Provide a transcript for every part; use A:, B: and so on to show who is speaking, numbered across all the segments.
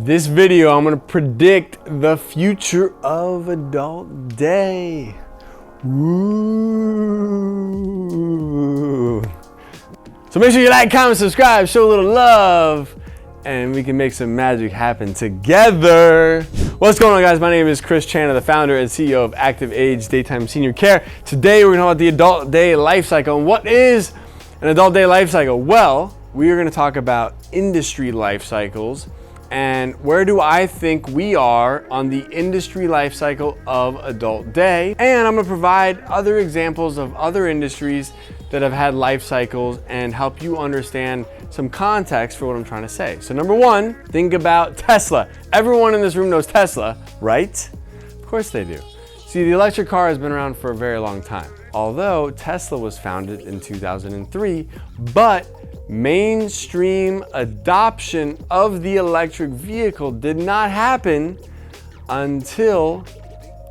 A: This video, I'm gonna predict the future of adult day. Woo. So make sure you like, comment, subscribe, show a little love, and we can make some magic happen together. What's going on, guys? My name is Chris Chan, the founder and CEO of Active Age Daytime Senior Care. Today, we're gonna talk about the adult day life cycle. And what is an adult day life cycle? Well, we are gonna talk about industry life cycles and where do I think we are on the industry life cycle of adult day. And I'm gonna provide other examples of other industries that have had life cycles and help you understand some context for what I'm trying to say. So number one, think about Tesla. Everyone in this room knows Tesla, right? Of course they do. See, the electric car has been around for a very long time. Although Tesla was founded in 2003, but mainstream adoption of the electric vehicle did not happen until,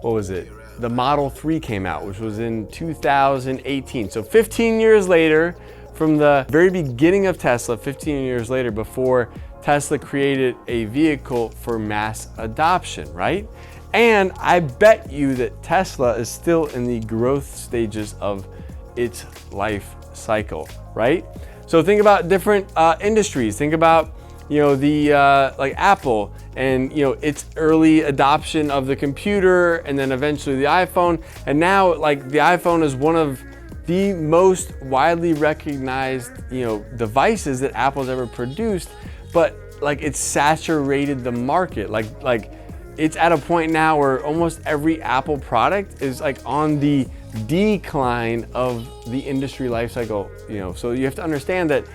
A: what was it? The Model 3 came out, which was in 2018. So 15 years later, from the very beginning of Tesla, 15 years later, before Tesla created a vehicle for mass adoption, right? And I bet you that Tesla is still in the growth stages of its life cycle, right? So think about different industries. Think about, like Apple and, its early adoption of the computer and then eventually the iPhone. And now, like, the iPhone is one of the most widely recognized, devices that Apple's ever produced, but like it's saturated the market. Like it's at a point now where almost every Apple product is like on the decline of the industry life cycle, So you have to understand that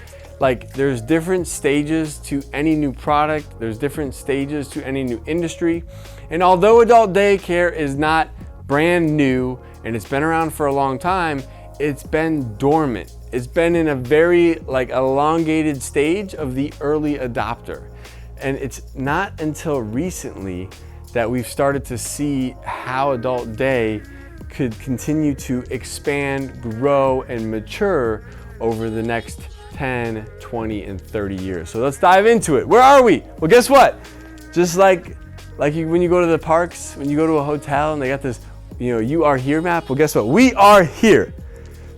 A: like there's different stages to any new product, there's different stages to any new industry. And although adult daycare is not brand new and it's been around for a long time, it's been dormant. It's been in a very like elongated stage of the early adopter. And it's not until recently that we've started to see how adult day could continue to expand, grow, and mature over the next 10, 20, and 30 years. So let's dive into it. Where are we? Well, guess what? Just like when you go to the parks, when you go to a hotel and they got this, you are here map. Well, guess what? We are here.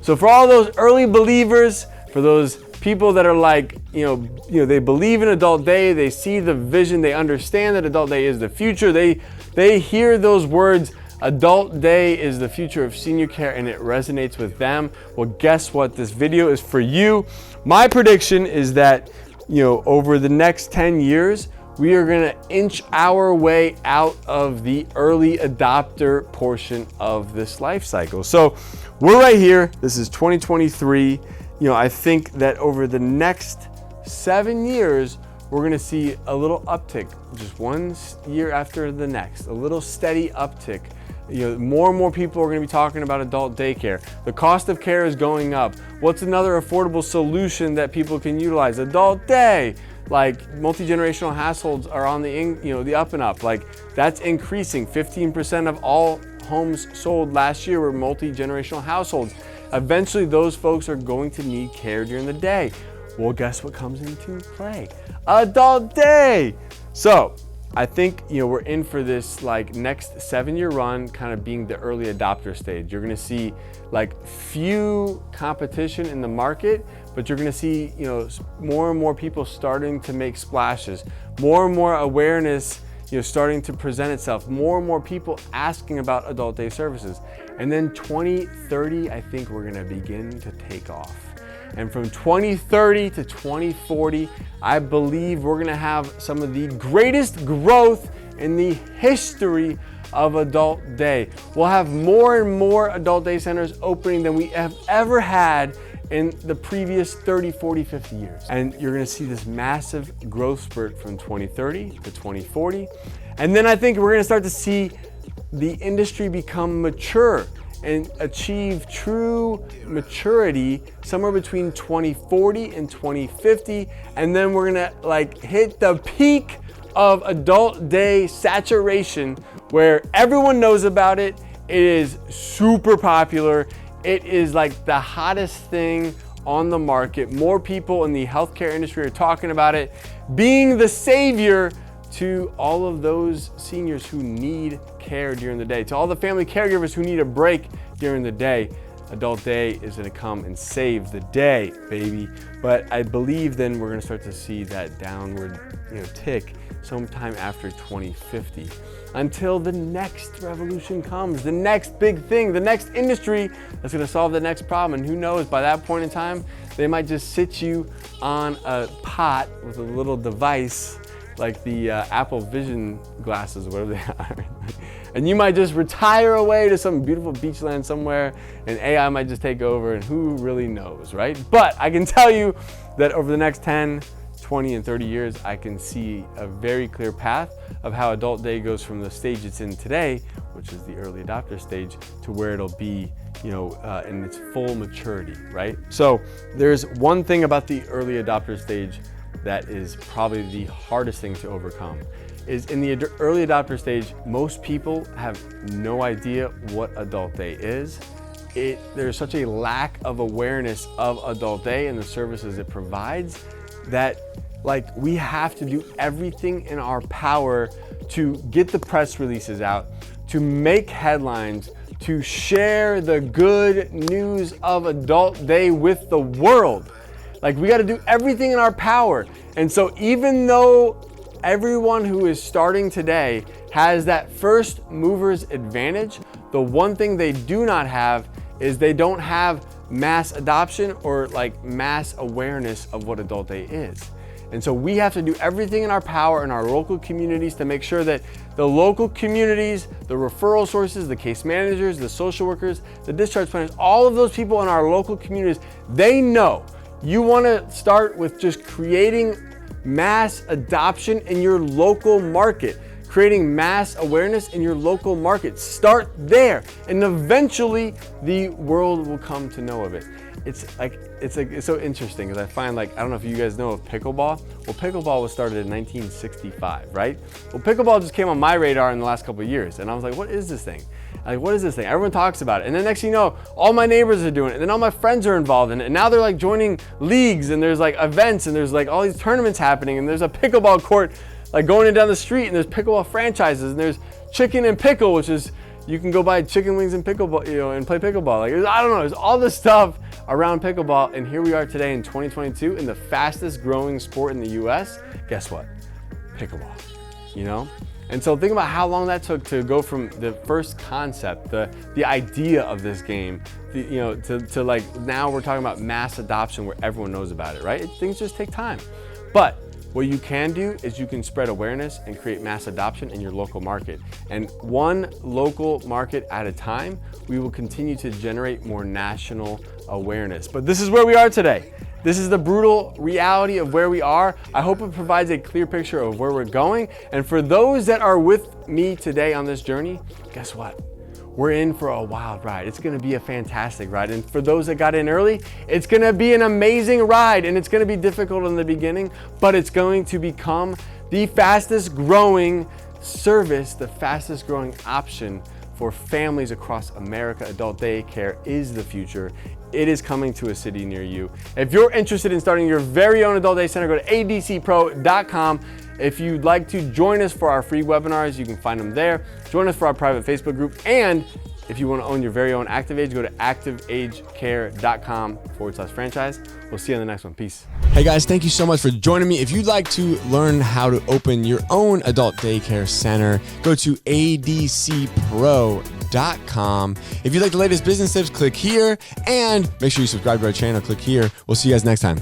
A: So for all those early believers, for those people that are like, they believe in adult day, they see the vision, they understand that adult day is the future. They hear those words, adult day is the future of senior care, and it resonates with them. Well, guess what? This video is for you. My prediction is that, over the next 10 years, we are gonna inch our way out of the early adopter portion of this life cycle. So we're right here. This is 2023. I think that over the next 7 years, we're gonna see a little uptick, just one year after the next, a little steady uptick. More and more people are gonna be talking about adult daycare. The cost of care is going up. What's another affordable solution that people can utilize? Adult day. Like multi-generational households are on the up and up. Like that's increasing. 15% of all homes sold last year were multi-generational households. Eventually those folks are going to need care during the day. Well, guess what comes into play? Adult day. So I think we're in for this like next 7-year run, kind of being the early adopter stage. You're gonna see like few competition in the market, but you're gonna see more and more people starting to make splashes, more and more awareness starting to present itself, more and more people asking about adult day services. And then 2030, I think we're gonna begin to take off. And from 2030 to 2040, I believe we're gonna have some of the greatest growth in the history of adult day. We'll have more and more adult day centers opening than we have ever had in the previous 30, 40, 50 years. And you're gonna see this massive growth spurt from 2030 to 2040. And then I think we're gonna start to see the industry become mature and achieve true maturity somewhere between 2040 and 2050. And then we're gonna like hit the peak of adult day saturation where everyone knows about it. It is super popular. It is like the hottest thing on the market. More people in the healthcare industry are talking about it, being the savior to all of those seniors who need care during the day, to all the family caregivers who need a break during the day. Adult Day is gonna come and save the day, baby. But I believe then we're gonna start to see that downward, tick sometime after 2050, until the next revolution comes, the next big thing, the next industry that's gonna solve the next problem. And who knows, by that point in time, they might just sit you on a pot with a little device like the Apple Vision glasses, whatever they are. And you might just retire away to some beautiful beach land somewhere, and AI might just take over, and who really knows, right? But I can tell you that over the next 10, 20, and 30 years, I can see a very clear path of how Adult Day goes from the stage it's in today, which is the early adopter stage, to where it'll be, in its full maturity, right? So there's one thing about the early adopter stage that is probably the hardest thing to overcome. Is in the early adopter stage, most people have no idea what Adult Day is. There's such a lack of awareness of Adult Day and the services it provides that we have to do everything in our power to get the press releases out, to make headlines, to share the good news of Adult Day with the world. We got to do everything in our power. And so even though everyone who is starting today has that first mover's advantage, the one thing they do not have is they don't have mass adoption or mass awareness of what Adult Day is. And so we have to do everything in our power in our local communities to make sure that the local communities, the referral sources, the case managers, the social workers, the discharge planners, all of those people in our local communities, they know. You want to start with just creating mass adoption in your local market, creating mass awareness in your local market. Start there, and eventually the world will come to know of it. It's so interesting because I find I don't know if you guys know of pickleball. Well, pickleball was started in 1965, right? Well, pickleball just came on my radar in the last couple of years, and I was like, what is this thing? What is this thing? Everyone talks about it. And then next thing you know, all my neighbors are doing it. And then all my friends are involved in it. And now they're joining leagues, and there's events, and there's all these tournaments happening. And there's a pickleball court going in down the street, and there's pickleball franchises, and there's Chicken and Pickle, which is you can go buy chicken wings and pickleball, and play pickleball. I don't know, there's all this stuff around pickleball. And here we are today in 2022 in the fastest growing sport in the US. Guess what? Pickleball, And so think about how long that took to go from the first concept, the idea of this game, to now we're talking about mass adoption where everyone knows about it, right? Things just take time. But what you can do is you can spread awareness and create mass adoption in your local market. And one local market at a time, we will continue to generate more national awareness. But this is where we are today. This is the brutal reality of where we are. I hope it provides a clear picture of where we're going. And for those that are with me today on this journey, guess what? We're in for a wild ride. It's gonna be a fantastic ride. And for those that got in early, it's gonna be an amazing ride. And it's gonna be difficult in the beginning, but it's going to become the fastest growing service, the fastest growing option for families across America. Adult daycare is the future. It is coming to a city near you. If you're interested in starting your very own adult day center, go to adcpro.com. If you'd like to join us for our free webinars, you can find them there. Join us for our private Facebook group. And if you want to own your very own ActiveAge, go to activeagecare.com/franchise. We'll see you on the next one. Peace. Hey guys, thank you so much for joining me. If you'd like to learn how to open your own adult daycare center, go to adcpro.com. If you'd like the latest business tips, click here. And make sure you subscribe to our channel. Click here. We'll see you guys next time.